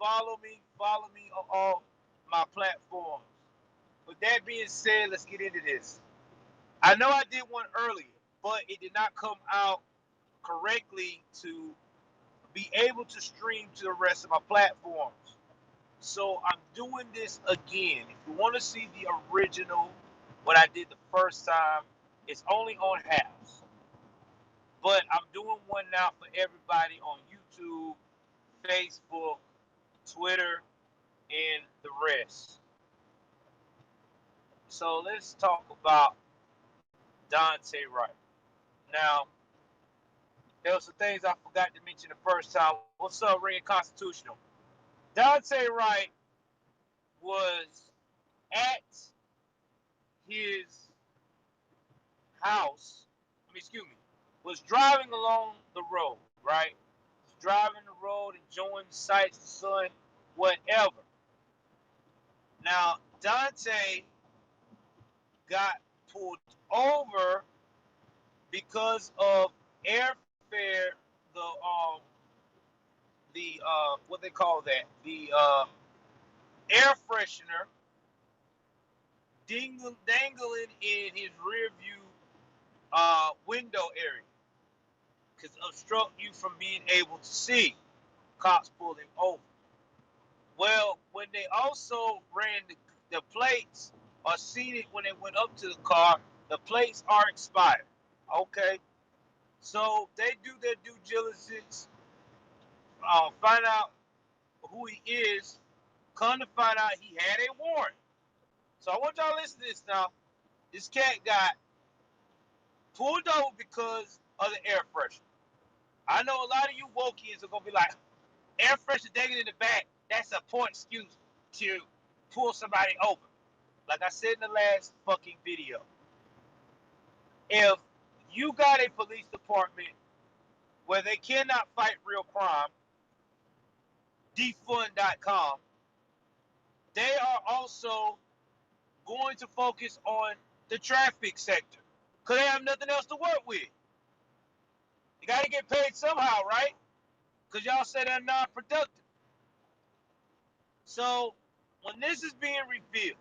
follow me. Follow me on all my platforms. With that being said, let's get into this. I know I did one earlier, but it did not come out correctly to be able to stream to the rest of my platforms. So I'm doing this again. If you want to see the original, what I did the first time, it's only on House. But I'm doing one now for everybody on YouTube, Facebook, Twitter, and the rest. So let's talk about Daunte Wright. Now, there were some things I forgot to mention the first time. What's up, Ring Constitutional? Daunte Wright was at his house. Excuse me, was driving along the road, right? Was driving the road, enjoying the sights, the sun, whatever. Now, Daunte got pulled over because of airfare, the what they call that, the air freshener dangling in his rear view window area, because obstruct you from being able to see. Cops pulled him over. Well, when they also ran the plates, or seen it when they went up to the car, the plates are expired. Okay, so they do their due diligence, find out who he is. Come to find out he had a warrant. So I want y'all to listen to this now. This cat got pulled over because of the air freshener. I know a lot of you wokies are gonna be like, air freshener dangling in the back. That's a poor excuse to pull somebody over. Like I said in the last fucking video, if you got a police department where they cannot fight real crime, defund.com, they are also going to focus on the traffic sector because they have nothing else to work with. You got to get paid somehow, right? Because y'all say they're non-productive. So when this is being revealed,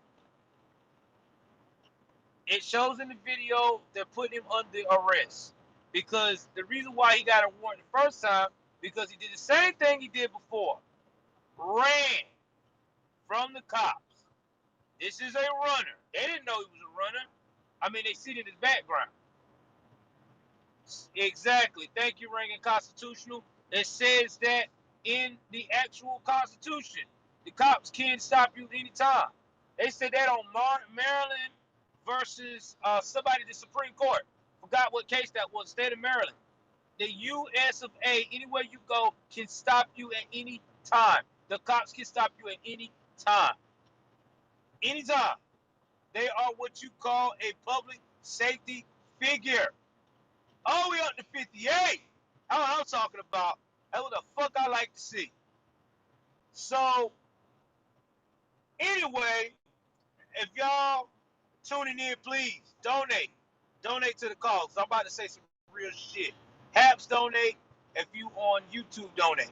it shows in the video they're putting him under arrest because the reason why he got a warrant the first time, because he did the same thing he did before, ran from the cops. This is a runner. They didn't know he was a runner. I mean, they see it in his background. Exactly. Thank you, Ranking Constitutional. It says that in the actual Constitution, the cops can stop you anytime. They said that on Maryland versus somebody, the Supreme Court. Forgot what case that was. State of Maryland. The U.S. of A. Anywhere you go can stop you at any time. The cops can stop you at any time. Anytime. They are what you call a public safety figure. Oh, we up to 58. That's what I'm talking about. That's what the fuck I like to see. So, anyway, if y'all tuning in, please donate. Donate to the cause. I'm about to say some real shit. Haps donate. If you on YouTube, donate.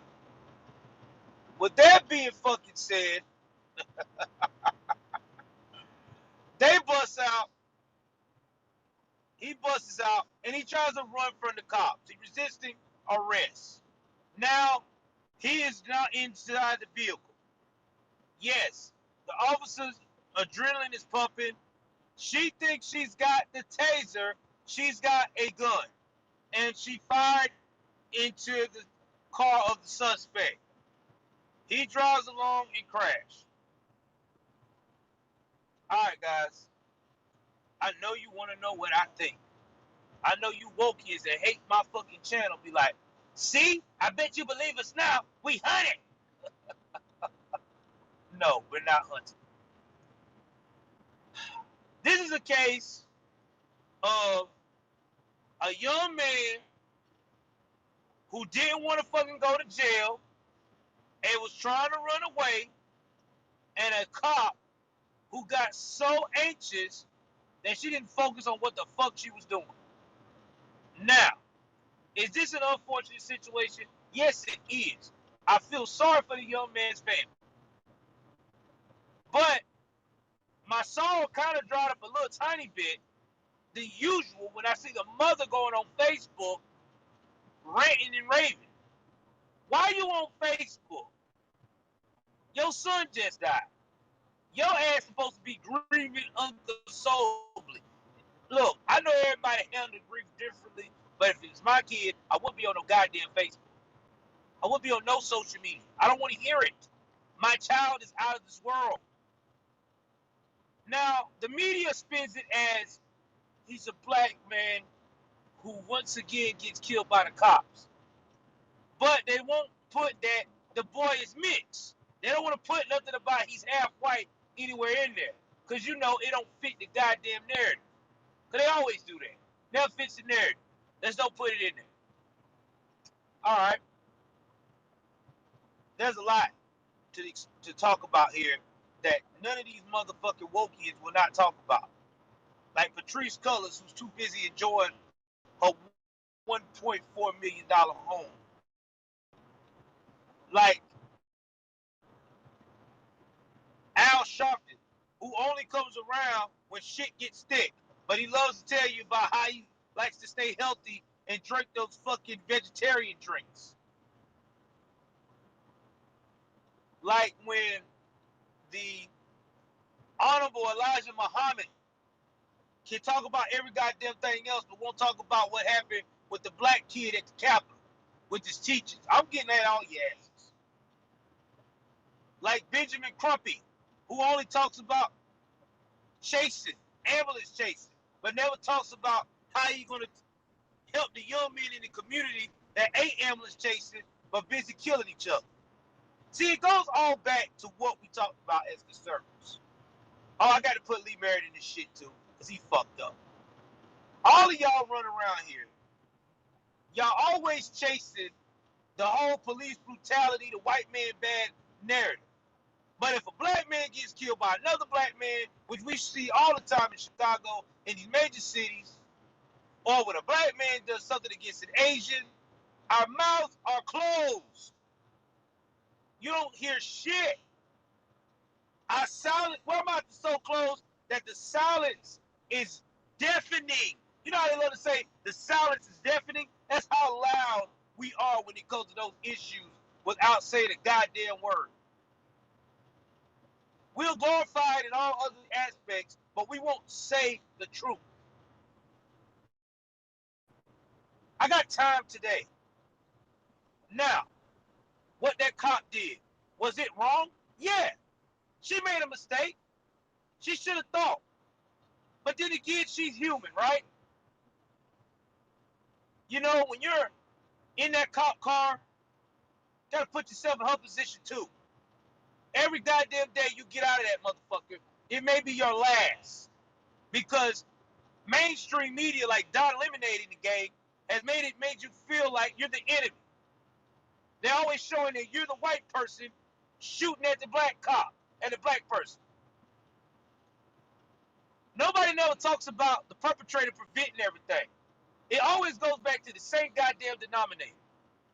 With that being fucking said, they bust out. He busts out and he tries to run from the cops. He's resisting arrest. Now, he is now inside the vehicle. Yes, the officer's adrenaline is pumping. She thinks she's got the taser. She's got a gun. And she fired into the car of the suspect. He drives along and crashes. All right, guys. I know you want to know what I think. I know you wokies that hate my fucking channel be like, see? I bet you believe us now. We hunted. No, we're not hunting. This is a case of a young man who didn't want to fucking go to jail and was trying to run away, and a cop who got so anxious that she didn't focus on what the fuck she was doing. Now, is this an unfortunate situation? Yes, it is. I feel sorry for the young man's family. But my soul kind of dried up a little tiny bit the usual when I see the mother going on Facebook ranting and raving. Why you on Facebook? Your son just died. Your ass supposed to be grieving unconsolably. Look, I know everybody handles grief differently, but if it's my kid, I wouldn't be on no goddamn Facebook. I wouldn't be on no social media. I don't want to hear it. My child is out of this world. Now, the media spins it as he's a black man who once again gets killed by the cops. But they won't put that the boy is mixed. They don't want to put nothing about he's half white anywhere in there. Because you know it don't fit the goddamn narrative. Because they always do that. Never fits the narrative. Let's don't put it in there. Alright. There's a lot to talk about here that none of these motherfucking wokians will not talk about. Like Patrice Cullors, who's too busy enjoying her $1.4 million home. Like Al Sharpton, who only comes around when shit gets thick, but he loves to tell you about how he likes to stay healthy and drink those fucking vegetarian drinks. Like when the Honorable Elijah Muhammad can talk about every goddamn thing else, but won't talk about what happened with the black kid at the Capitol with his teachers. I'm getting at all your asses. Like Benjamin Crumpy, who only talks about chasing, ambulance chasing, but never talks about how you're going to help the young men in the community that ain't ambulance chasing, but busy killing each other. See, it goes all back to what we talked about as conservatives. Oh, I got to put Lee Merritt in this shit too, because he fucked up. All of y'all run around here. Y'all always chasing the whole police brutality, the white man bad narrative. But if a black man gets killed by another black man, which we see all the time in Chicago, in these major cities, or when a black man does something against an Asian, our mouths are closed. You don't hear shit. Our silence, our mouth is so closed that the silence is deafening. You know how they love to say the silence is deafening? That's how loud we are when it comes to those issues without saying a goddamn word. We'll glorify it in all other aspects, but we won't say the truth. I got time today. Now, what that cop did, was it wrong? Yeah. She made a mistake. She should have thought. But then again, she's human, right? You know, when you're in that cop car, you gotta put yourself in her position too. Every goddamn day you get out of that motherfucker, it may be your last. Because mainstream media like Don Lemonade in the game has made you feel like you're the enemy. They're always showing that you're the white person shooting at the black cop and the black person. Nobody never talks about the perpetrator preventing everything. It always goes back to the same goddamn denominator.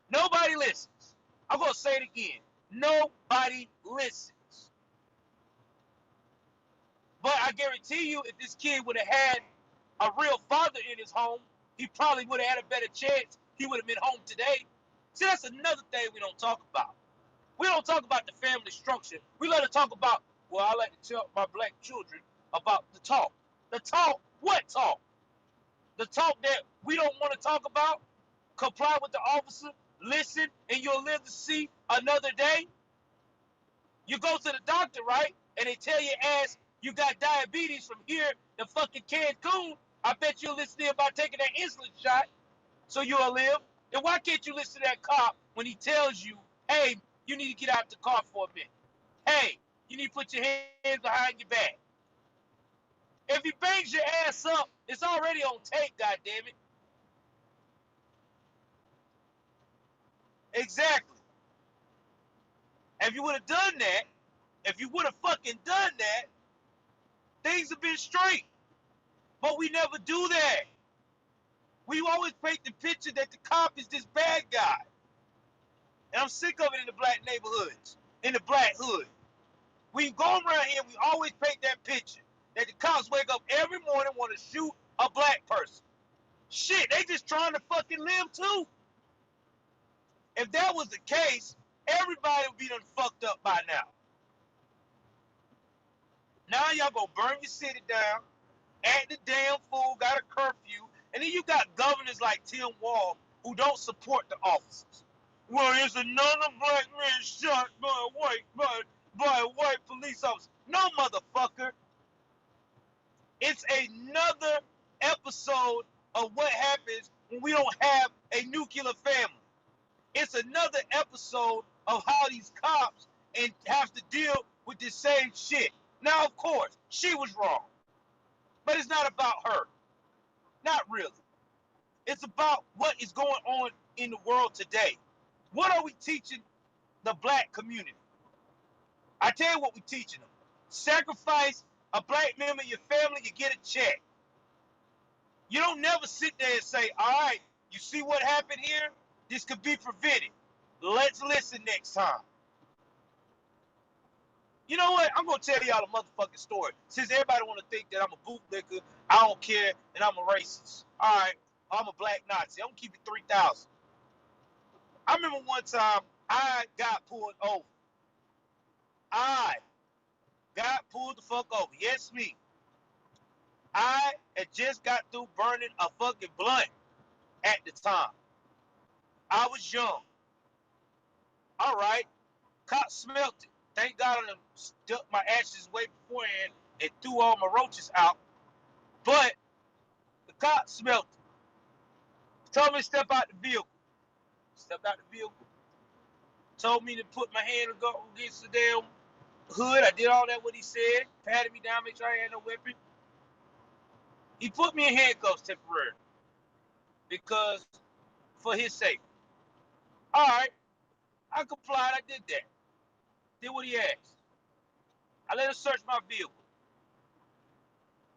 Nobody listens. I'm going to say it again. Nobody listens. But I guarantee you, if this kid would have had a real father in his home, he probably would have had a better chance. He would have been home today. See, that's another thing we don't talk about. We don't talk about the family structure. We let to talk about, well, I like to tell my black children about the talk. The talk? What talk? The talk that we don't want to talk about? Comply with the officer, listen, and you'll live to see another day? You go to the doctor, right? And they tell your ass you got diabetes from here to fucking Cancun. I bet you'll listen to him about taking that insulin shot so you'll live. Then why can't you listen to that cop when he tells you, hey, you need to get out the car for a minute. Hey, you need to put your hands behind your back. If he bangs your ass up, it's already on tape, goddammit. Exactly. If you would have done that, if you would have fucking done that, things have been straight. But we never do that. We always paint the picture that the cop is this bad guy. And I'm sick of it in the black neighborhoods, in the black hood. We go around here, we always paint that picture that the cops wake up every morning want to shoot a black person. Shit, they just trying to fucking live too. If that was the case, everybody would be done fucked up by now. Now y'all gonna burn your city down, act the damn fool, got a curfew, and then you got governors like Tim Wall who don't support the officers. Well, there's another black man shot by a white police officer. No, motherfucker. It's another episode of what happens when we don't have a nuclear family. It's another episode of how these cops and have to deal with the same shit. Now, of course, she was wrong. But it's not about her. Not really. It's about what is going on in the world today. What are we teaching the black community? I tell you what we're teaching them. Sacrifice a black member of your family, you get a check. You don't never sit there and say, all right, you see what happened here? This could be prevented. Let's listen next time. You know what? I'm going to tell y'all a motherfucking story. Since everybody want to think that I'm a bootlicker, I don't care, and I'm a racist. All right, I'm a black Nazi. I'm going to keep it 3,000. I remember one time I got pulled over. I got pulled the fuck over. Yes, me. I had just got through burning a fucking blunt at the time. I was young. All right. Cop smelt it. Thank God I stuck my ashes way beforehand and threw all my roaches out. But the cop smelt it. Told me to step out the vehicle. Stepped out the vehicle. Told me to put my hand against the damn hood. I did all that what he said. Patted me down, make sure I had no weapon. He put me in handcuffs temporarily. Because for his sake. All right. I complied. I did that. Did what he asked. I let him search my vehicle.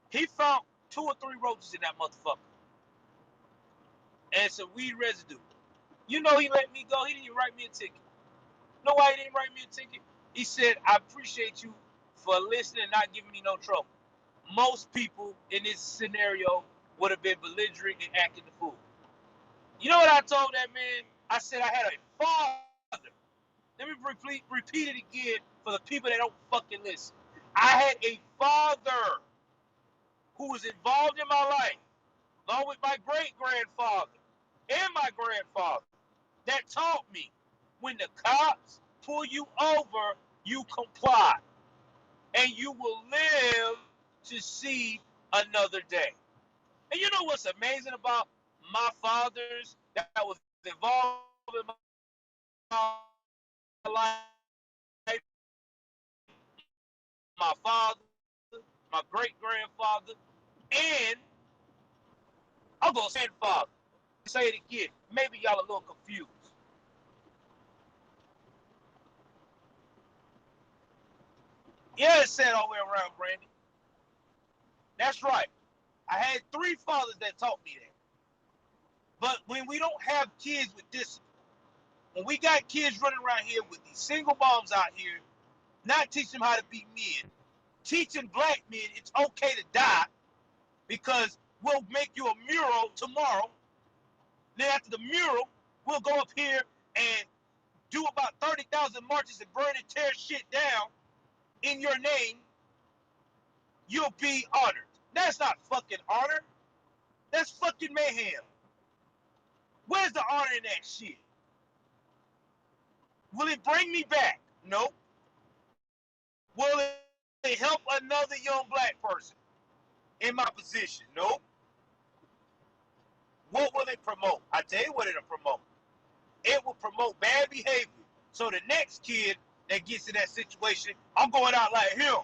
He found 2 or 3 roaches in that motherfucker. And some weed residue. You know he let me go. He didn't even write me a ticket. Know why he didn't write me a ticket? He said, I appreciate you for listening and not giving me no trouble. Most people in this scenario would have been belligerent and acting the fool. You know what I told that man? I said I had a father. Let me repeat it again for the people that don't fucking listen. I had a father who was involved in my life, along with my great-grandfather and my grandfather, that taught me when the cops pull you over, you comply. And you will live to see another day. And you know what's amazing about my fathers that was involved in my life? My father, my great-grandfather, and I'm going to say father. Say it again. Maybe y'all a little confused. Yeah, it's said all the way around, Brandy. That's right. I had 3 fathers that taught me that. But when we don't have kids with discipline, when we got kids running around here with these single moms out here, not teaching them how to be men, teaching black men it's okay to die because we'll make you a mural tomorrow. Then after the mural, we'll go up here and do about 30,000 marches and burn and tear shit down in your name. You'll be honored. That's not fucking honor. That's fucking mayhem. Where's the honor in that shit? Will it bring me back? Nope. Will it help another young black person in my position? Nope. What will it promote? I tell you what it'll promote. It will promote bad behavior. So the next kid that gets in that situation, I'm going out like him.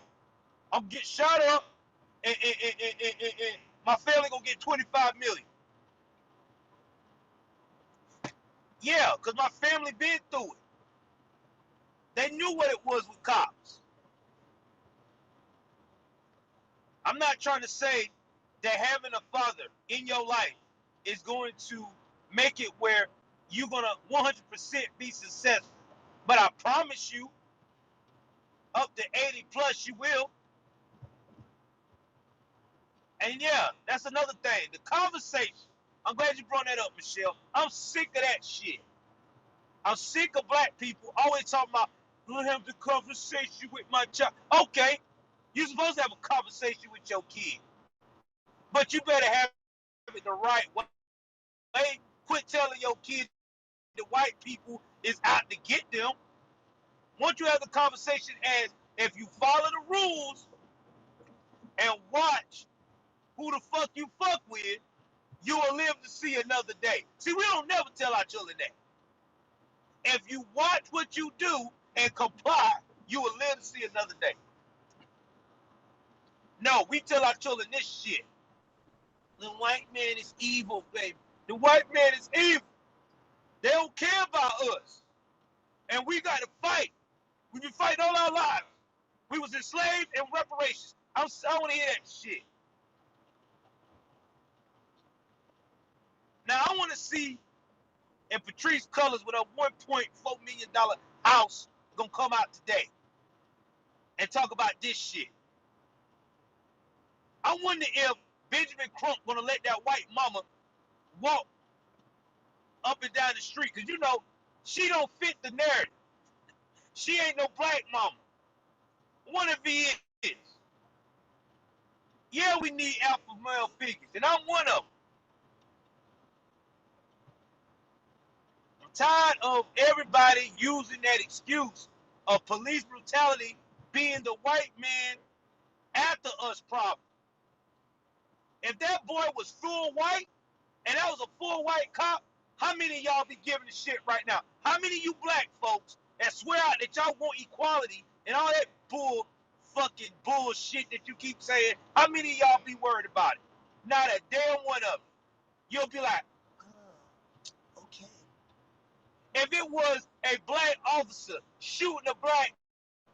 I'm getting shot up, and my family gonna get 25 million. Yeah, because my family been through it. They knew what it was with cops. I'm not trying to say that having a father in your life is going to make it where you're gonna 100% be successful. But I promise you, up to 80 plus, you will. And yeah, that's another thing. The conversation. I'm glad you brought that up, Michelle. I'm sick of that shit. I'm sick of black people always talking about, I'm gonna have the conversation with my child. Okay, you're supposed to have a conversation with your kid, but you better have it the right way. Quit telling your kid the white people is out to get them. Once you have the conversation as if you follow the rules and watch who the fuck you fuck with, you will live to see another day. See, we don't never tell our children that. If you watch what you do and comply, you will live to see another day. No, we tell our children this shit. The white man is evil, baby. The white man is evil. They don't care about us. And we got to fight. We've been fighting all our lives. We was enslaved and reparations. I want to hear that shit. Now, I want to see if Patrice Cullors with a $1.4 million house going to come out today and talk about this shit. I wonder if Benjamin Crump going to let that white mama walk up and down the street. Because, you know, she don't fit the narrative. She ain't no black mama. What if he is? Yeah, we need alpha male figures. And I'm one of them. I'm tired of everybody using that excuse of police brutality being the white man after us problem. If that boy was full white and that was a full white cop, how many of y'all be giving the shit right now? How many of you black folks that swear out that y'all want equality and all that fucking bullshit that you keep saying, how many of y'all be worried about it? Not a damn one of them. You'll be like, okay. If it was a black officer shooting a black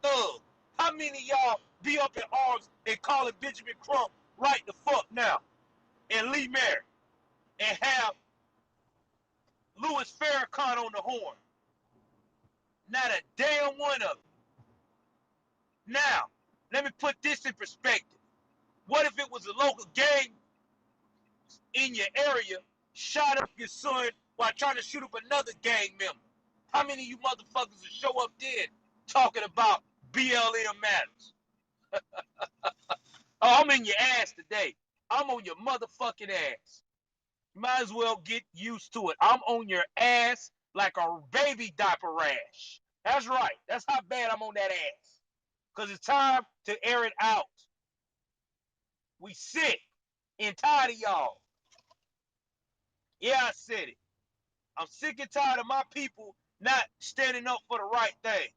thug, how many of y'all be up in arms and calling Benjamin Crump right the fuck now? And Lee Merritt and have Louis Farrakhan on the horn? Not a damn one of them. Now, let me put this in perspective. What if it was a local gang in your area shot up your son while trying to shoot up another gang member? How many of you motherfuckers will show up dead talking about BLM matters? Oh, I'm in your ass today. I'm on your motherfucking ass. You might as well get used to it. I'm on your ass like a baby diaper rash. That's right. That's how bad I'm on that ass. Because it's time to air it out. We sick and tired of y'all. Yeah, I said it. I'm sick and tired of my people not standing up for the right thing.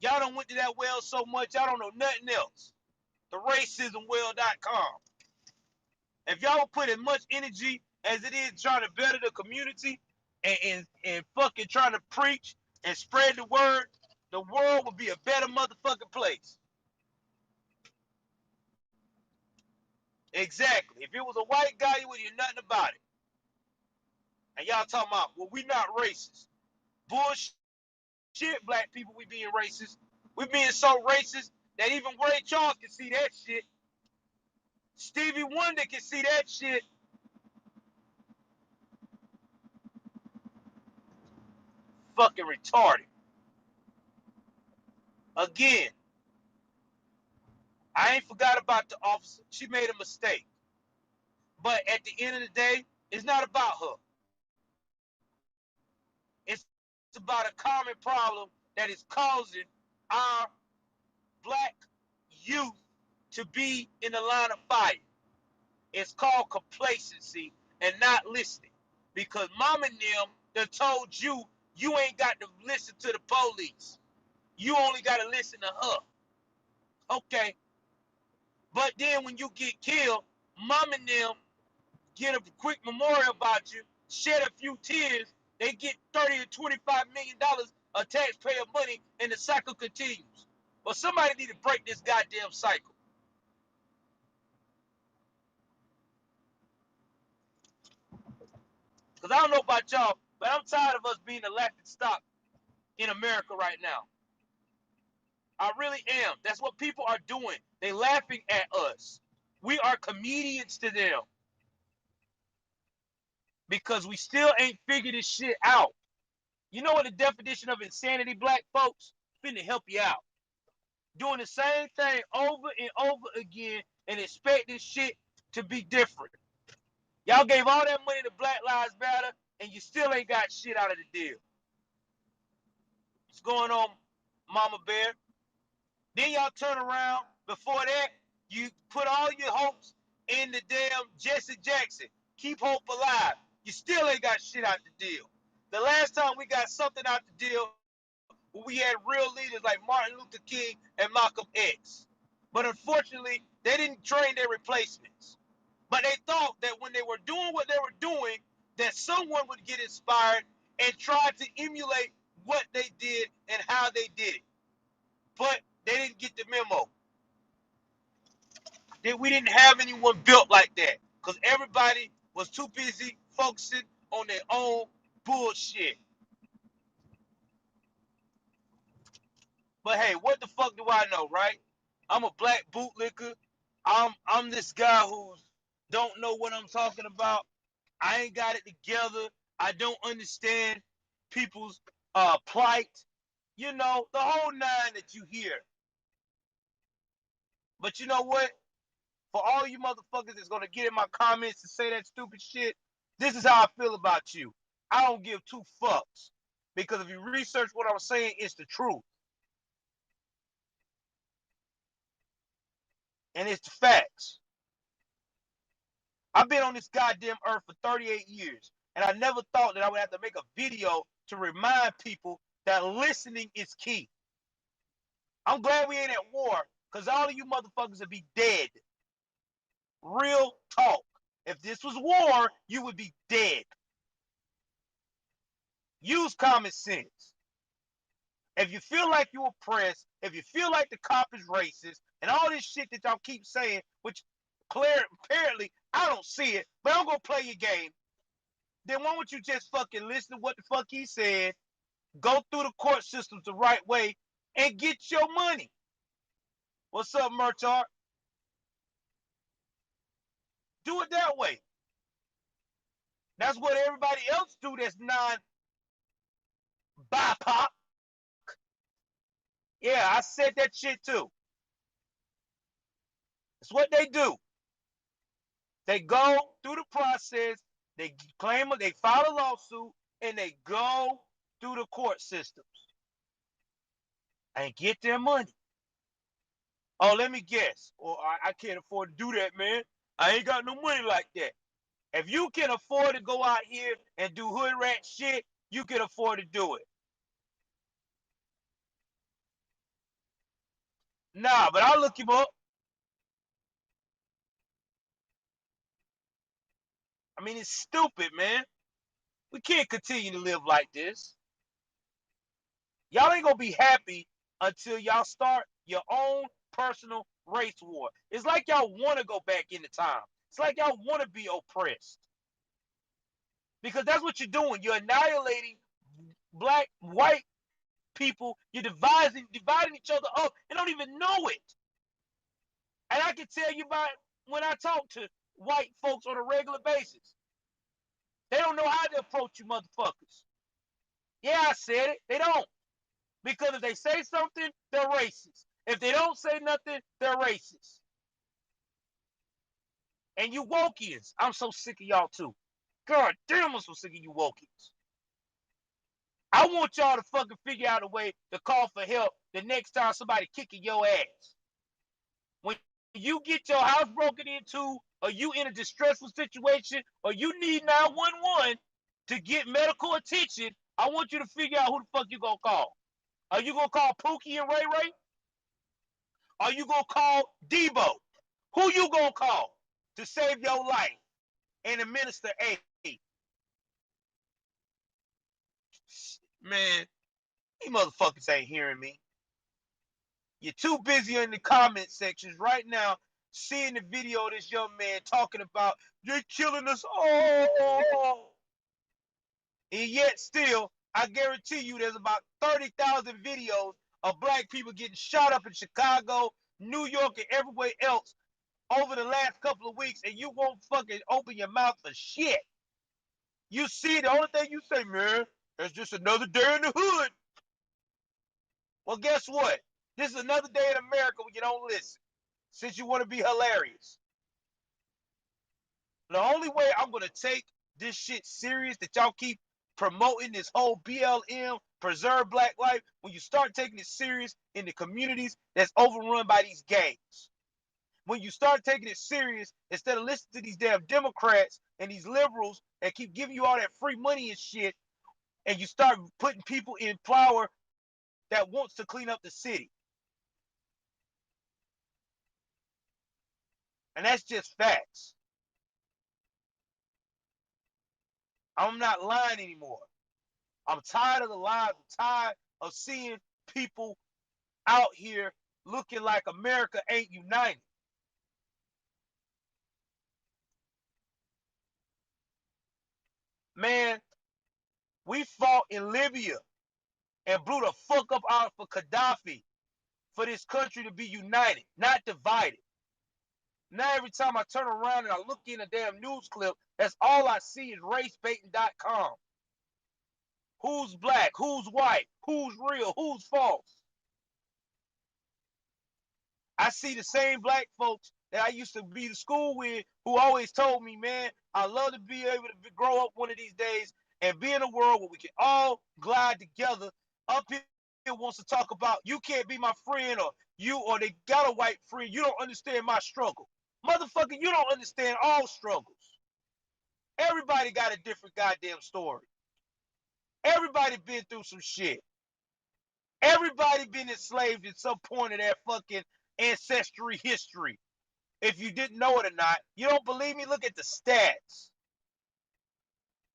Y'all done went to that well so much, y'all don't know nothing else. The racismwell.com. If y'all would put as much energy as it is trying to better the community and fucking trying to preach and spread the word, the world would be a better motherfucking place. Exactly. If it was a white guy, you wouldn't hear nothing about it. And y'all talking about, well, we not racist. Bullshit, black people, we being racist. We being so racist that even Ray Charles can see that shit. Stevie Wonder can see that shit. Fucking retarded. Again, I ain't forgot about the officer. She made a mistake. But at the end of the day, it's not about her. It's about a common problem that is causing our black youth to be in the line of fire. It's called complacency and not listening. Because mom and them that told you you ain't got to listen to the police. You only got to listen to her. Okay. But then when you get killed, mom and them get a quick memorial about you, shed a few tears, they get $30 to $25 million of taxpayer money, and the cycle continues. Well, somebody need to break this goddamn cycle. Because I don't know about y'all, But I'm tired of us being the laughing stock in America right now. I really am. That's what people are doing. They laughing at us. We are comedians to them because we still ain't figured this shit out. You know what the definition of insanity, black folks? Finna help you out. Doing the same thing over and over again and expect this shit to be different. Y'all gave all that money to Black Lives Matter and you still ain't got shit out of the deal. What's going on, Mama Bear? Then y'all turn around. Before that, you put all your hopes in the damn Jesse Jackson. Keep hope alive. You still ain't got shit out the deal. The last time we got something out the deal, we had real leaders like Martin Luther King and Malcolm X. But unfortunately, they didn't train their replacements. But they thought that when they were doing what they were doing, that someone would get inspired and try to emulate what they did and how they did it. But they didn't get the memo. That we didn't have anyone built like that because everybody was too busy focusing on their own bullshit. But hey, what the fuck do I know, right? I'm a black bootlicker. I'm this guy who don't know what I'm talking about. I ain't got it together. I don't understand people's plight. You know, the whole nine that you hear. But you know what? For all you motherfuckers that's gonna get in my comments and say that stupid shit, this is how I feel about you. I don't give two fucks. Because if you research what I'm saying, it's the truth. And it's the facts. I've been on this goddamn earth for 38 years. And I never thought that I would have to make a video to remind people that listening is key. I'm glad we ain't at war, because all of you motherfuckers would be dead. Real talk. If this was war, you would be dead. Use common sense. If you feel like you're oppressed, if you feel like the cop is racist, and all this shit that y'all keep saying, which apparently I don't see it, but I'm gonna play your game, then why don't you just fucking listen to what the fuck he said, go through the court systems the right way, and get your money. What's up, Murtaugh? Do it that way. That's what everybody else do that's non-BIPOC. Yeah, I said that shit too. It's what they do. They go through the process, they claim they file a lawsuit, and they go through the court systems and get their money. Oh, let me guess. Or I can't afford to do that, man. I ain't got no money like that. If you can afford to go out here and do hood rat shit, you can afford to do it. Nah, but I'll look him up. I mean, it's stupid, man. We can't continue to live like this. Y'all ain't gonna be happy until y'all start your own personal race war. It's like y'all want to go back into time. It's like y'all want to be oppressed. Because that's what you're doing. You're annihilating black, white people. You're dividing each other up and don't even know it. And I can tell you by when I talk to white folks on a regular basis. They don't know how to approach you motherfuckers. Yeah, I said it. They don't. Because if they say something, they're racist. If they don't say nothing, they're racist. And you wokians, I'm so sick of y'all too. God damn, I'm so sick of you wokians. I want y'all to fucking figure out a way to call for help the next time somebody kicking your ass. When you get your house broken into, or you in a distressful situation, or you need 911 to get medical attention, I want you to figure out who the fuck you gonna call. Are you gonna call Pookie and Ray Ray? Are you gonna call Debo? Who you gonna call to save your life and administer aid? Man, you motherfuckers ain't hearing me. You're too busy in the comment sections right now seeing the video of this young man talking about, you're killing us all. And yet still, I guarantee you there's about 30,000 videos of black people getting shot up in Chicago, New York, and everywhere else over the last couple of weeks, and you won't fucking open your mouth for shit. You see, the only thing you say, man, it's just another day in the hood. Well, guess what? This is another day in America when you don't listen, since you want to be hilarious. The only way I'm going to take this shit serious that y'all keep promoting this whole BLM, preserve black life, when you start taking it serious in the communities that's overrun by these gangs. When you start taking it serious, instead of listening to these damn Democrats and these liberals that keep giving you all that free money and shit, and you start putting people in power that wants to clean up the city. And that's just facts. I'm not lying anymore. I'm tired of the lies. I'm tired of seeing people out here looking like America ain't united. Man, we fought in Libya and blew the fuck up out for Gaddafi for this country to be united, not divided. Now every time I turn around and I look in a damn news clip, that's all I see is racebaiting.com. Who's black? Who's white? Who's real? Who's false? I see the same black folks that I used to be to school with who always told me, man, I love to be able to grow up one of these days and be in a world where we can all glide together. Up here wants to talk about you can't be my friend, or they got a white friend. You don't understand my struggle. Motherfucker, you don't understand all struggles. Everybody got a different goddamn story. Everybody been through some shit. Everybody been enslaved at some point of their fucking ancestry history. If you didn't know it or not, you don't believe me? Look at the stats.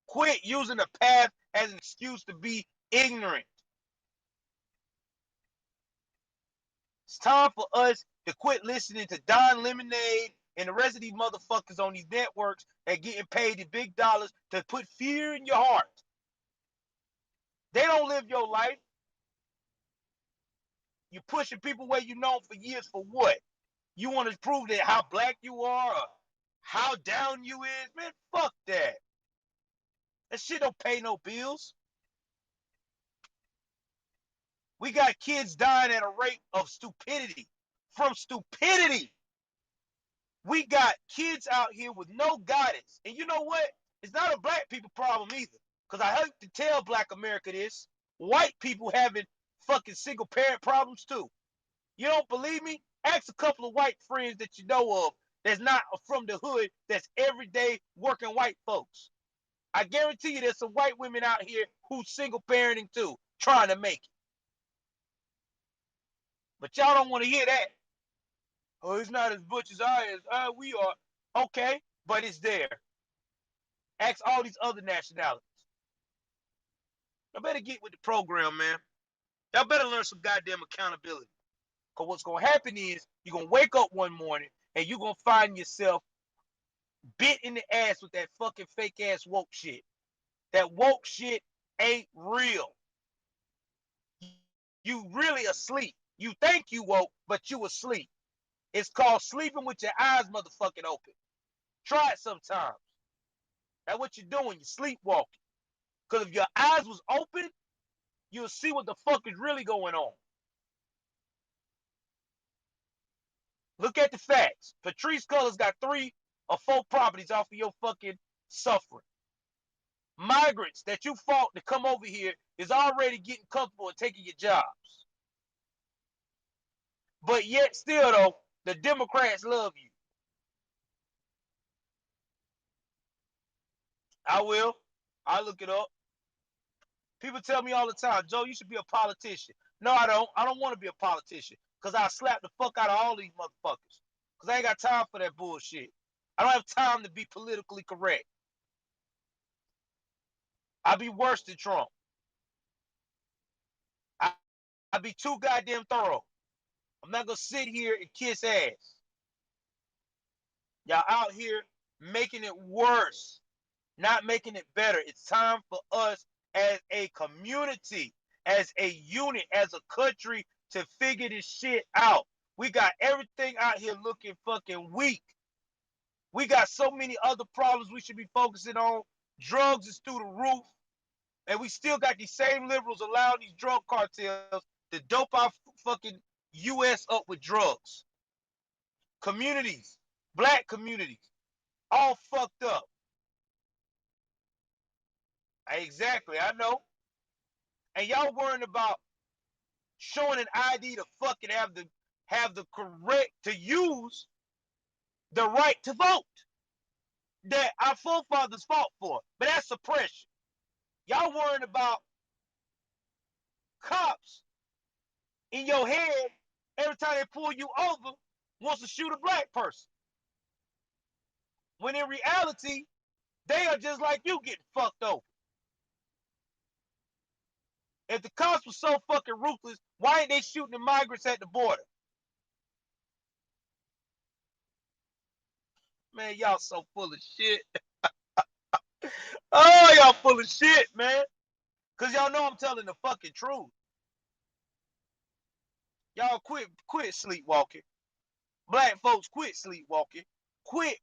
Quit using the past as an excuse to be ignorant. It's time for us to quit listening to Don Lemonade and the rest of these motherfuckers on these networks that getting paid the big dollars to put fear in your heart. They don't live your life. You're pushing people where you know for years for what? You want to prove that how black you are or how down you is? Man, fuck that. That shit don't pay no bills. We got kids dying at a rate of stupidity. From stupidity. We got kids out here with no guidance. And you know what? It's not a black people problem either. Because I hate to tell black America this. White people having fucking single parent problems too. You don't believe me? Ask a couple of white friends that you know of that's not from the hood, that's everyday working white folks. I guarantee you there's some white women out here who's single parenting too, trying to make it. But y'all don't want to hear that. Oh, it's not as butch as we are. Okay, but it's there. Ask all these other nationalities. Y'all better get with the program, man. Y'all better learn some goddamn accountability. Because what's going to happen is you're going to wake up one morning and you're going to find yourself bit in the ass with that fucking fake ass woke shit. That woke shit ain't real. You really asleep. You think you woke, but you asleep. It's called sleeping with your eyes motherfucking open. Try it sometimes. That's what you're doing. You're sleepwalking. Because if your eyes was open, you'll see what the fuck is really going on. Look at the facts. Patrice Cullors got 3 or 4 properties off of your fucking suffering. Migrants that you fought to come over here is already getting comfortable and taking your jobs. But yet still though, the Democrats love you. I will. I'll look it up. People tell me all the time, Joe, you should be a politician. No, I don't. I don't want to be a politician. Because I'll slap the fuck out of all these motherfuckers. Because I ain't got time for that bullshit. I don't have time to be politically correct. I'll be worse than Trump. I'll be too goddamn thorough. I'm not going to sit here and kiss ass. Y'all out here making it worse. not making it better. It's time for us as a community, as a unit, as a country to figure this shit out. We got everything out here looking fucking weak. We got so many other problems we should be focusing on. Drugs is through the roof. And we still got these same liberals allowing these drug cartels to dope our fucking U.S. up with drugs. Communities, black communities, all fucked up. Exactly, I know. And y'all worrying about showing an ID to fucking have the correct to use the right to vote that our forefathers fought for. But that's suppression. Y'all worrying about cops in your head every time they pull you over wants to shoot a black person. When in reality, they are just like you getting fucked over. If the cops were so fucking ruthless, why ain't they shooting the migrants at the border? Man, y'all so full of shit. Oh, y'all full of shit, man. Cause y'all know I'm telling the fucking truth. Y'all quit sleepwalking. Black folks quit sleepwalking. Quit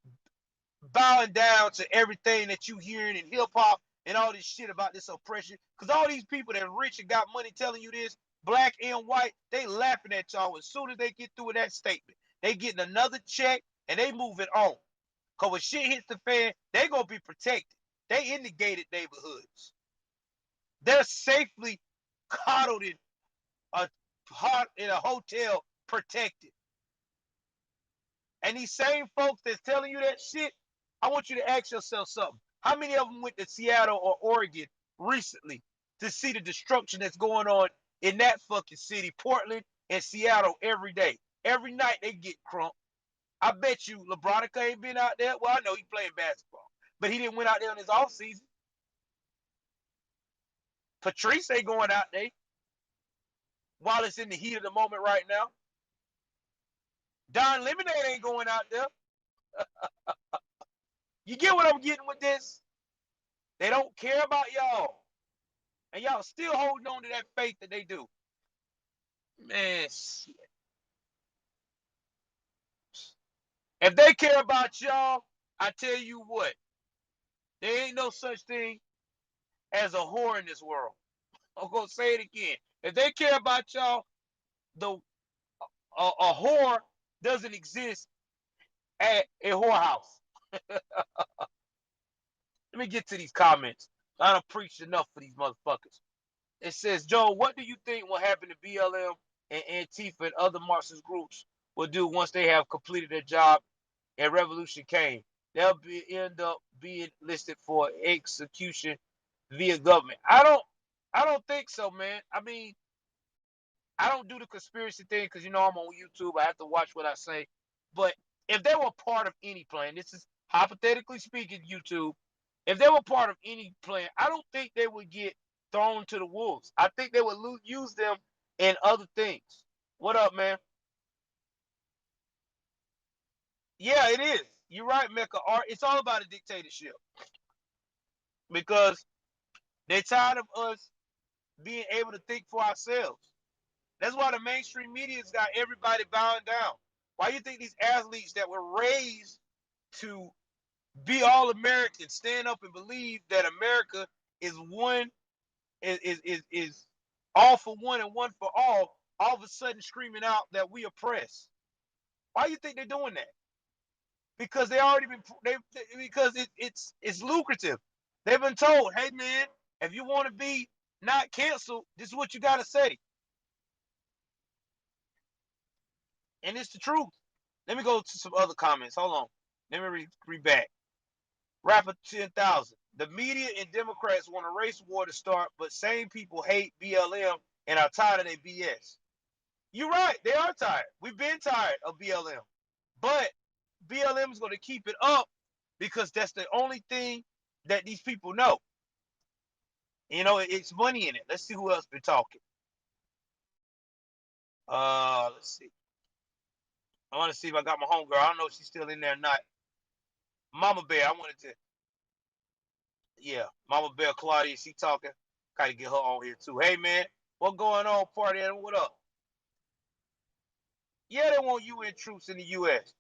bowing down to everything that you hearing in hip hop and all this shit about this oppression. Cause all these people that are rich and got money telling you this, black and white, they laughing at y'all as soon as they get through with that statement. They getting another check and they moving on. Cause when shit hits the fan, they gonna be protected. They in the gated neighborhoods. They're safely coddled in a hotel protected. And these same folks that's telling you that shit, I want you to ask yourself something. How many of them went to Seattle or Oregon recently to see the destruction that's going on in that fucking city, Portland and Seattle every day? Every night they get crunk. I bet you LeBronica ain't been out there. Well, I know he playing basketball, but he didn't went out there in his off season. Patrice ain't going out there while it's in the heat of the moment right now. Don Lemonade ain't going out there. You get what I'm getting with this? They don't care about y'all. And y'all still holding on to that faith that they do. Man, shit. If they care about y'all, I tell you what, there ain't no such thing as a whore in this world. I'm going to say it again. If they care about y'all, a whore doesn't exist at a whorehouse. Let me get to these comments. I done preached enough for these motherfuckers. It says, Joe, what do you think will happen to BLM and Antifa and other Marxist groups will do once they have completed their job and revolution came? They'll end up being listed for execution via government. I don't think so, man. I mean, I don't do the conspiracy thing because you know I'm on YouTube. I have to watch what I say. But if they were part of any plan, this is hypothetically speaking, YouTube. If they were part of any plan, I don't think they would get thrown to the wolves. I think they would use them in other things. What up, man? Yeah, it is. You're right, Mecca. Art. It's all about a dictatorship because they're tired of us being able to think for ourselves. That's why the mainstream media's got everybody bowing down. Why you think these athletes that were raised to be all American, stand up and believe that America is one, is all for one and one for all of a sudden screaming out that we oppress? Why you think they're doing that? Because they already been because it's lucrative. They've been told, hey man, if you want to be not canceled, this is what you gotta say. And it's the truth. Let me go to some other comments. Hold on. Let me read back. Rapper 10,000. The media and Democrats want a race war to start, but same people hate BLM and are tired of their BS. You're right. They are tired. We've been tired of BLM. But BLM is going to keep it up because that's the only thing that these people know. You know, it's money in it. Let's see who else been talking. Let's see. I want to see if I got my homegirl. I don't know if she's still in there or not. Mama Bear, I wanted to. Yeah, Mama Bear Claudia, she talking. Gotta get her on here too. Hey man, what going on, party animal? What up? Yeah, they want UN troops in the US.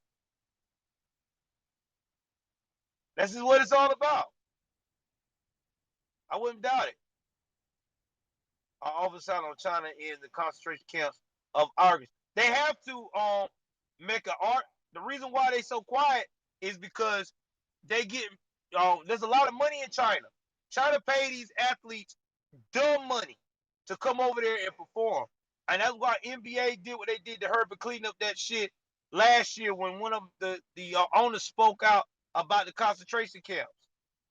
This is what it's all about. I wouldn't doubt it. Our oversight on China in the concentration camps of August. They have to make an art. The reason why they so quiet is because they get there's a lot of money in China. China pay these athletes dumb money to come over there and perform. And that's why NBA did what they did to Herbert, clean up that shit last year when one of the owners spoke out about the concentration camps.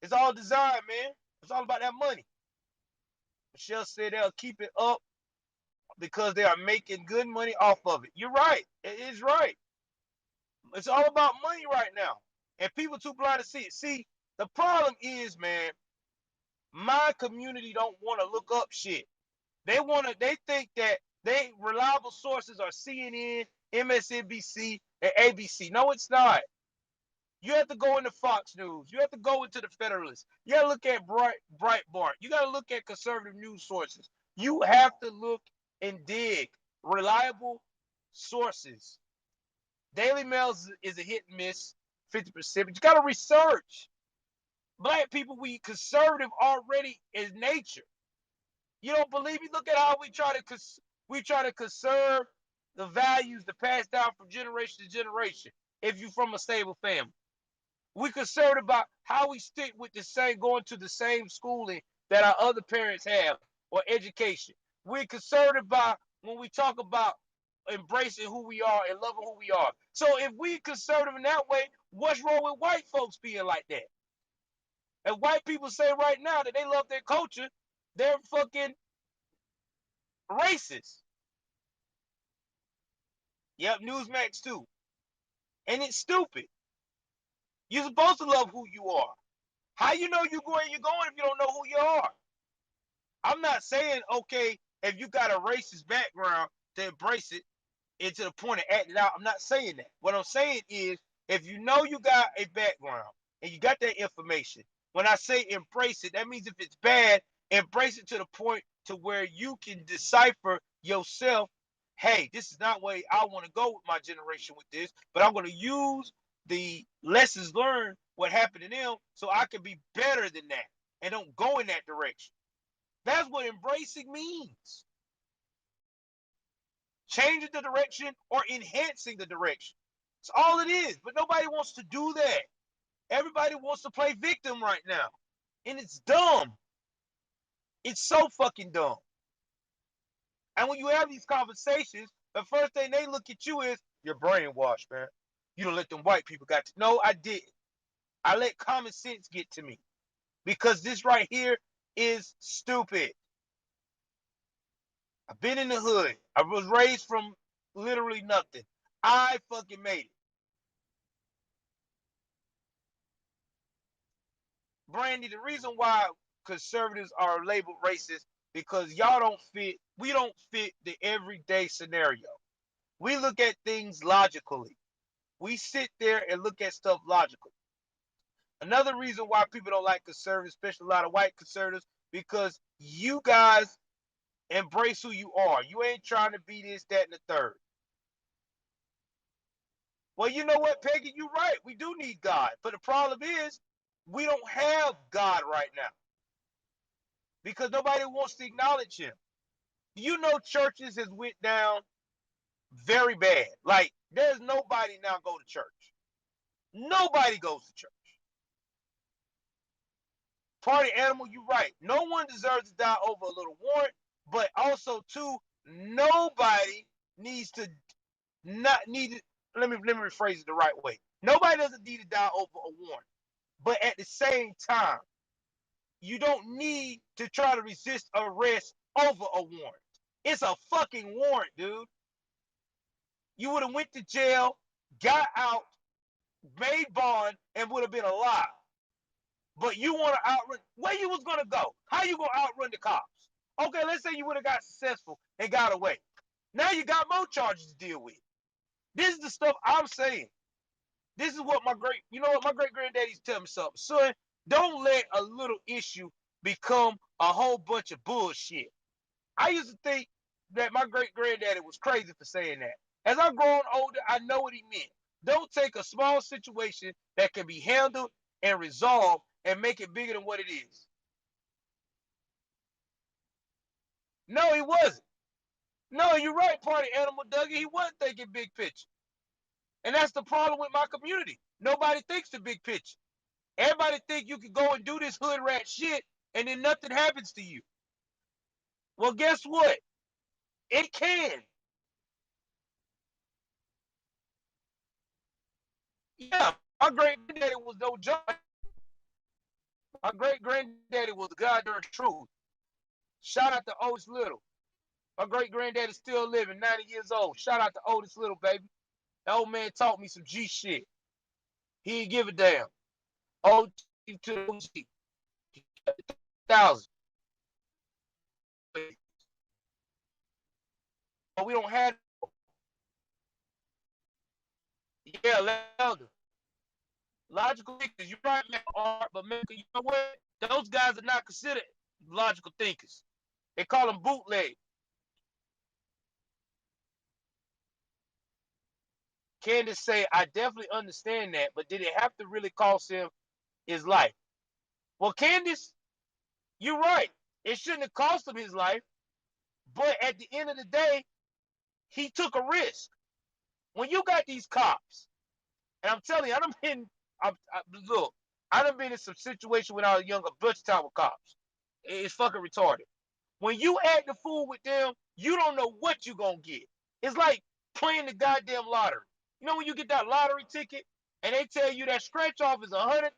It's all designed, man. It's all about that money. Michelle said they'll keep it up because they are making good money off of it. You're right. It is right. It's all about money right now. And people too blind to see it. See, the problem is, man, my community don't want to look up shit. They think that they reliable sources are CNN, MSNBC, and ABC. No, it's not. You have to go into Fox News. You have to go into the Federalist. You got to look at Breitbart. You got to look at conservative news sources. You have to look and dig reliable sources. Daily Mail is a hit and miss, 50%, but you got to research. Black people, we conservative already is nature. You don't believe me? Look at how we try to conserve the values that pass down from generation to generation. If you're from a stable family, we concerned about how we stick with the same, going to the same schooling that our other parents have or education. We're concerned about when we talk about embracing who we are and loving who we are. So if we conservative in that way, what's wrong with white folks being like that? And white people say right now that they love their culture, they're fucking racist. Yep, Newsmax too. And it's stupid. You're supposed to love who you are. How you know you're going if you don't know who you are? I'm not saying, okay, if you got a racist background, to embrace it and to the point of acting out. I'm not saying that. What I'm saying is, if you know you got a background and you got that information, when I say embrace it, that means if it's bad, embrace it to the point to where you can decipher yourself. Hey, this is not where I want to go with my generation with this, but I'm going to use the lessons learned, what happened to them, so I can be better than that and don't go in that direction. That's what embracing means. Changing the direction or enhancing the direction. It's all it is, but nobody wants to do that. Everybody wants to play victim right now, and it's dumb. It's so fucking dumb. And when you have these conversations, the first thing they look at you is, you're brainwashed, man. You don't let them white people got to. No, I didn't. I let common sense get to me, because this right here is stupid. I've been in the hood. I was raised from literally nothing. I fucking made it. Brandy, the reason why conservatives are labeled racist, because y'all don't fit, we don't fit the everyday scenario. We look at things logically. We sit there and look at stuff logically. Another reason why people don't like conservatives, especially a lot of white conservatives, because you guys embrace who you are. You ain't trying to be this, that, and the third. Well, you know what, Peggy, you're right. We do need God. But the problem is, we don't have God right now, because nobody wants to acknowledge him. You know, churches has went down very bad. Like, there's nobody now go to church. Nobody goes to church. Party animal, you're right. No one deserves to die over a little warrant, but also too, nobody needs to not need it. Let me rephrase it the right way. Nobody doesn't need to die over a warrant. But at the same time, you don't need to try to resist arrest over a warrant. It's a fucking warrant, dude. You would have went to jail, got out, made bond, and would have been alive. But you want to outrun, where you was going to go? How you going to outrun the cops? Okay, let's say you would have got successful and got away. Now you got more charges to deal with. This is the stuff I'm saying. This is what my great granddaddy used to tell me something. Son, Don't let a little issue become a whole bunch of bullshit. I used to think that my great granddaddy was crazy for saying that. As I've grown older, I know what he meant. Don't take a small situation that can be handled and resolved and make it bigger than what it is. No, he wasn't. No, you're right, party animal Dougie. He wasn't thinking big picture. And that's the problem with my community. Nobody thinks the big picture. Everybody think you can go and do this hood rat shit and then nothing happens to you. Well, guess what? It can. Yeah, my great granddaddy was no joke. My great granddaddy was the goddamn truth. Shout out to Otis Little. My great granddaddy's still living, 90 years old. Shout out to Otis Little, baby. That old man taught me some G shit. He didn't give a damn. OG to the OG. 1,000. But we don't have. Yeah, elder. Logical thinkers. You're right, man. But man, you know what? Those guys are not considered logical thinkers. They call them bootleg. Candace say, I definitely understand that, but did it have to really cost him his life? Well, Candace, you're right. It shouldn't have cost him his life, but at the end of the day, he took a risk. When you got these cops, and I'm telling you, look, I done been in some situation when I was younger, bunch of time with cops. It's fucking retarded. When you act the fool with them, you don't know what you gonna get. It's like playing the goddamn lottery. You know when you get that lottery ticket and they tell you that scratch off is $100.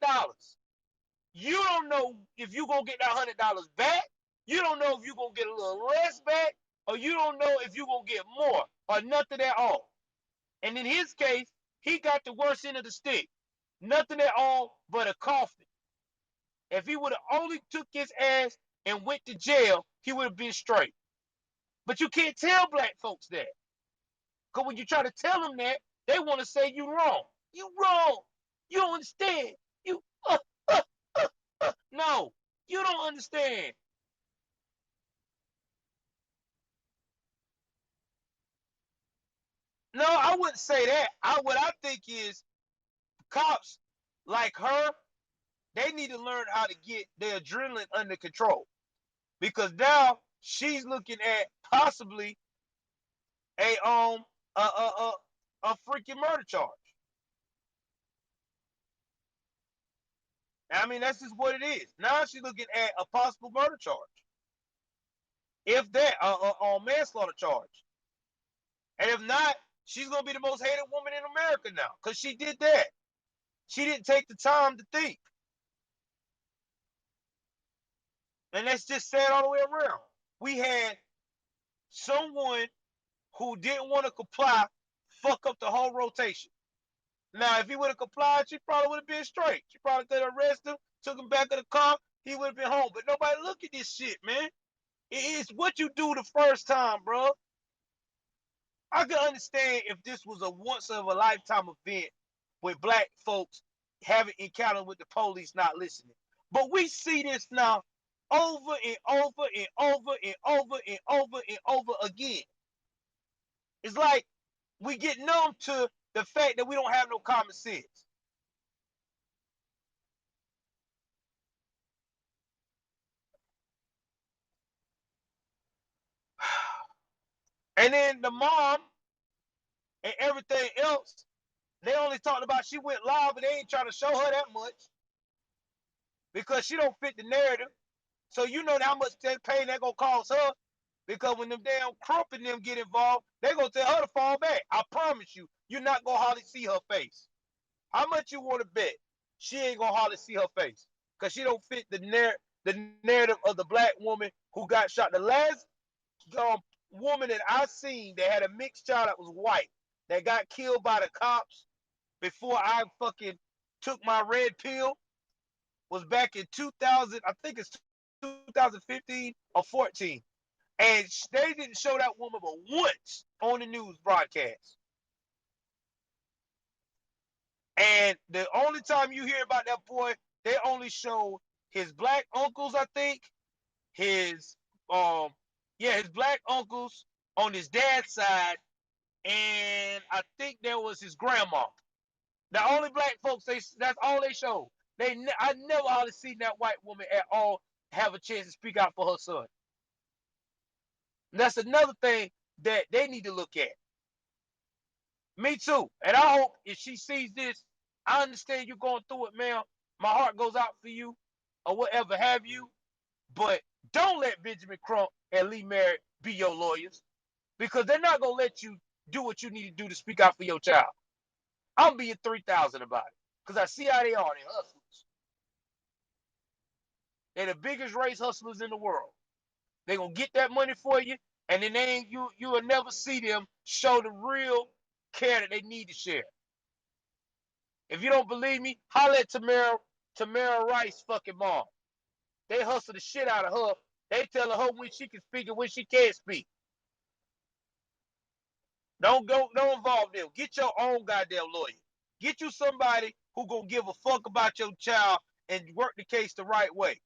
You don't know if you gonna get that $100 back. You don't know if you gonna get a little less back, or you don't know if you gonna get more or nothing at all. And in his case, he got the worst end of the stick. Nothing at all but a coffin. If he would have only took his ass and went to jail, he would have been straight. But you can't tell black folks that. Because when you try to tell them that, they want to say you wrong. You wrong. You don't understand. You, no, you don't understand. No, I wouldn't say that. What I think is cops like her, they need to learn how to get their adrenaline under control. Because now she's looking at possibly a a a a, a freaking murder charge. I mean, that's just what it is. Now she's looking at a possible murder charge. If that, manslaughter charge. And if not, she's going to be the most hated woman in America now because she did that. She didn't take the time to think. And that's just sad all the way around. We had someone who didn't want to comply fuck up the whole rotation. Now, if he would have complied, she probably would have been straight. She probably could have arrested him, took him back to the car, he would have been home. But nobody look at this shit, man. It's what you do the first time, bro. I could understand if this was a once of a lifetime event with black folks having encounter with the police not listening. But we see this now over and over and over and over and over and over again. It's like we get numb to the fact that we don't have no common sense. And then the mom and everything else, they only talked about she went live, but they ain't trying to show her that much because she don't fit the narrative. So you know how much pain that gonna cause her because when them damn Crump and them get involved, they gonna tell her to fall back. I promise you, you're not gonna hardly see her face. How much you want to bet she ain't gonna hardly see her face because she don't fit the narrative of the black woman who got shot. The last woman that I seen that had a mixed child that was white that got killed by the cops before I fucking took my red pill was back in 2000. I think it's 2015 or 14. And they didn't show that woman but once on the news broadcast. And the only time you hear about that boy they only showed his black uncles, I think, his his black uncles on his dad's side, and I think there was his grandma. The only black folks that's all they showed. I never hardly seen that white woman at all have a chance to speak out for her son. And that's another thing that they need to look at. Me too. And I hope if she sees this, I understand you're going through it, ma'am. My heart goes out for you, or whatever have you. But don't let Benjamin Crump and Lee Merritt be your lawyers, because they're not gonna let you do what you need to do to speak out for your child. I'm being 3,000 about it, because I see how they are. They're hustlers. They're the biggest race hustlers in the world. They're gonna get that money for you, and then you will never see them show the real care that they need to share. If you don't believe me, holler at Tamara Rice's fucking mom. They hustle the shit out of her. They tell her when she can speak and when she can't speak. Don't involve them. Get your own goddamn lawyer. Get you somebody who gonna give a fuck about your child and work the case the right way.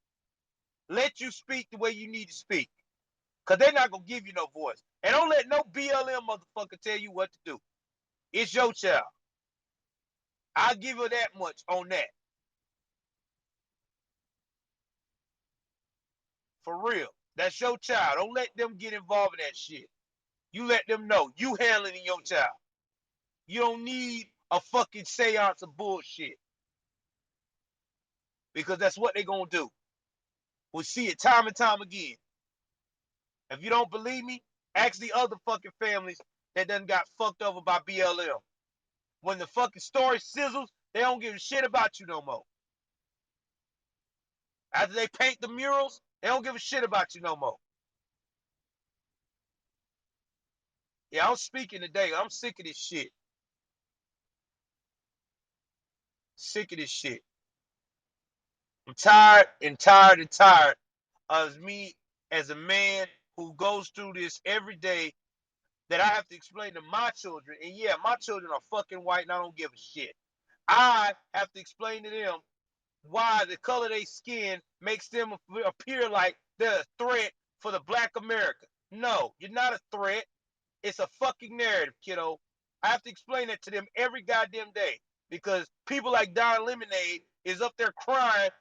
Let you speak the way you need to speak. Because they're not gonna give you no voice. And don't let no BLM motherfucker tell you what to do. It's your child. I'll give her that much on that. For real. That's your child. Don't let them get involved in that shit. You let them know you handling your child. You don't need a fucking seance of bullshit. Because that's what they're going to do. We see it time and time again. If you don't believe me, ask the other fucking families that done got fucked over by BLM. When the fucking story sizzles, they don't give a shit about you no more. After they paint the murals, they don't give a shit about you no more. Yeah, I'm speaking today. I'm sick of this shit. Sick of this shit. I'm tired of me as a man who goes through this every day, that I have to explain to my children. And yeah, my children are fucking white and I don't give a shit. I have to explain to them why the color of their skin makes them appear like they're a threat for the black America. No, you're not a threat. It's a fucking narrative, kiddo. I have to explain that to them every goddamn day, because people like Don Lemonade is up there crying,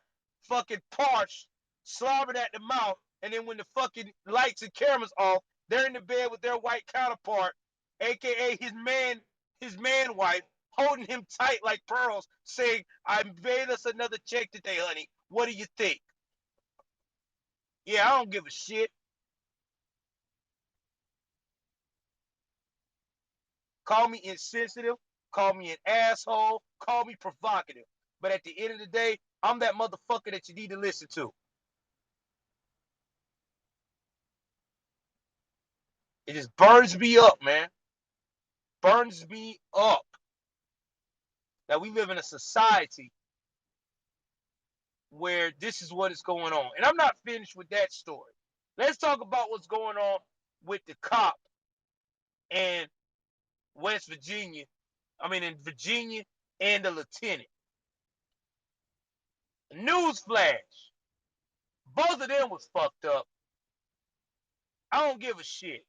fucking parched, slobbering at the mouth, and then when the fucking lights and cameras off, they're in the bed with their white counterpart, aka his man wife, holding him tight like pearls, saying, "I made us another check today, honey. What do you think?" Yeah, I don't give a shit. Call me insensitive, call me an asshole, call me provocative. But at the end of the day, I'm that motherfucker that you need to listen to. It just burns me up, man. Burns me up that we live in a society where this is what is going on. And I'm not finished with that story. Let's talk about what's going on with the cop in West Virginia. In Virginia, and the lieutenant. Newsflash. Both of them was fucked up. I don't give a shit.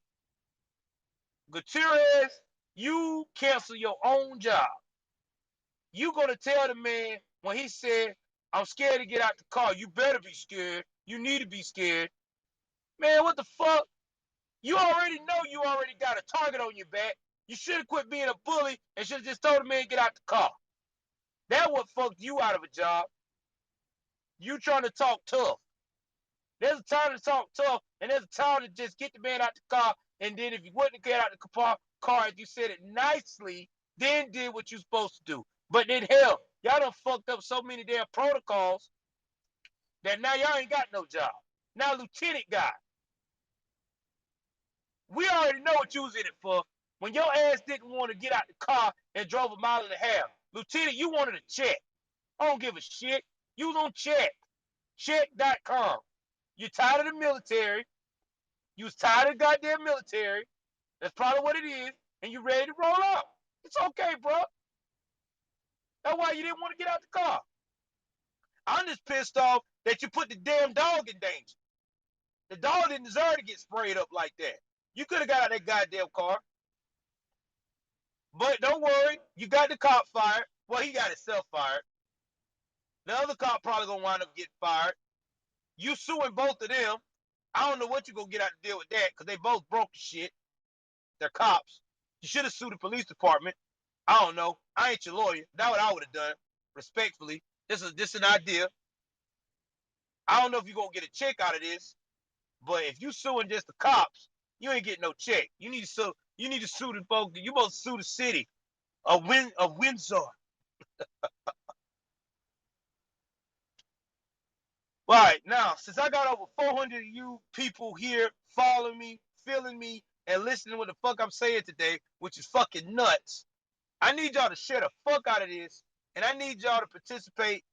Gutierrez, you cancel your own job. You gonna tell the man when he said, "I'm scared to get out the car." You better be scared. You need to be scared. Man, what the fuck? You already know you already got a target on your back. You should have quit being a bully and should have just told the man, "Get out the car." That what fucked you out of a job. You trying to talk tough. There's a time to talk tough, and there's a time to just get the man out the car, and then if you wouldn't get out the car, if you said it nicely, then did what you're supposed to do. But then hell, y'all done fucked up so many damn protocols that now y'all ain't got no job. Now lieutenant guy, we already know what you was in it for. When your ass didn't want to get out the car and drove a mile and a half. Lieutenant, you wanted a check. I don't give a shit. You was on check. Check.com. You're tired of the military. You was tired of the goddamn military. That's probably what it is. And you ready to roll up. It's okay, bro. That's why you didn't want to get out the car. I'm just pissed off that you put the damn dog in danger. The dog didn't deserve to get sprayed up like that. You could have got out of that goddamn car. But don't worry, you got the cop fired. Well, he got himself fired. The other cop probably gonna wind up getting fired. You suing both of them. I don't know what you gonna get out to deal with that, because they both broke the shit. They're cops. You should have sued the police department. I don't know. I ain't your lawyer. That's what I would have done, respectfully. This is an idea. I don't know if you're gonna get a check out of this, but if you suing just the cops, you ain't getting no check. You need to sue. You need to sue the folks. You must sue the city of Windsor. All right, now, since I got over 400 of you people here following me, feeling me, and listening to what the fuck I'm saying today, which is fucking nuts, I need y'all to share the fuck out of this, and I need y'all to participate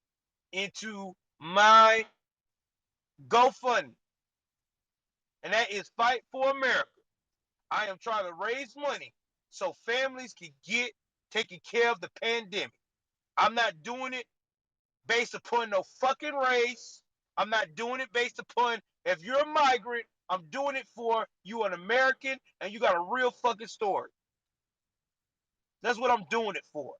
into my GoFundMe, and that is Fight for America. I am trying to raise money so families can get taken care of the pandemic. I'm not doing it based upon no fucking race. I'm not doing it based upon if you're a migrant. I'm doing it for you an American and you got a real fucking story. That's what I'm doing it for.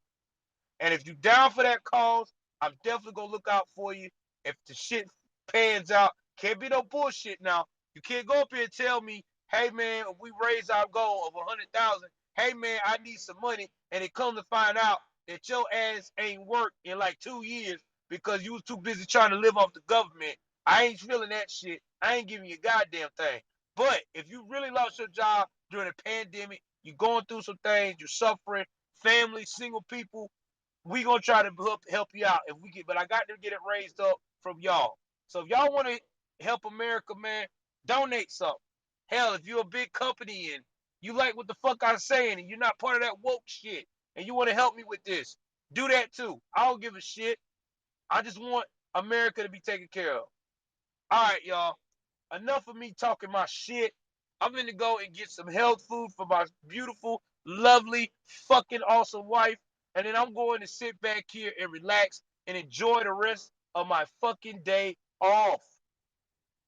And if you down for that cause, I'm definitely gonna look out for you. If the shit pans out, can't be no bullshit now. You can't go up here and tell me, hey man, if we raise our goal of 100,000, hey man, I need some money, and it comes to find out that your ass ain't worked in like 2 years because you was too busy trying to live off the government. I ain't feeling that shit. I ain't giving you a goddamn thing. But if you really lost your job during a pandemic, you're going through some things, you're suffering, family, single people, we gonna try to help you out if we get, but I got to get it raised up from y'all. So if y'all want to help America, man, donate something. Hell, if you're a big company and you like what the fuck I'm saying and you're not part of that woke shit and you want to help me with this, do that too. I don't give a shit. I just want America to be taken care of. All right, y'all. Enough of me talking my shit. I'm gonna go and get some health food for my beautiful, lovely, fucking awesome wife. And then I'm going to sit back here and relax and enjoy the rest of my fucking day off.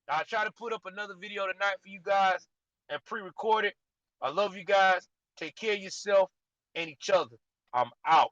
I'll try to put up another video tonight for you guys and pre-record it. I love you guys. Take care of yourself and each other. I'm out.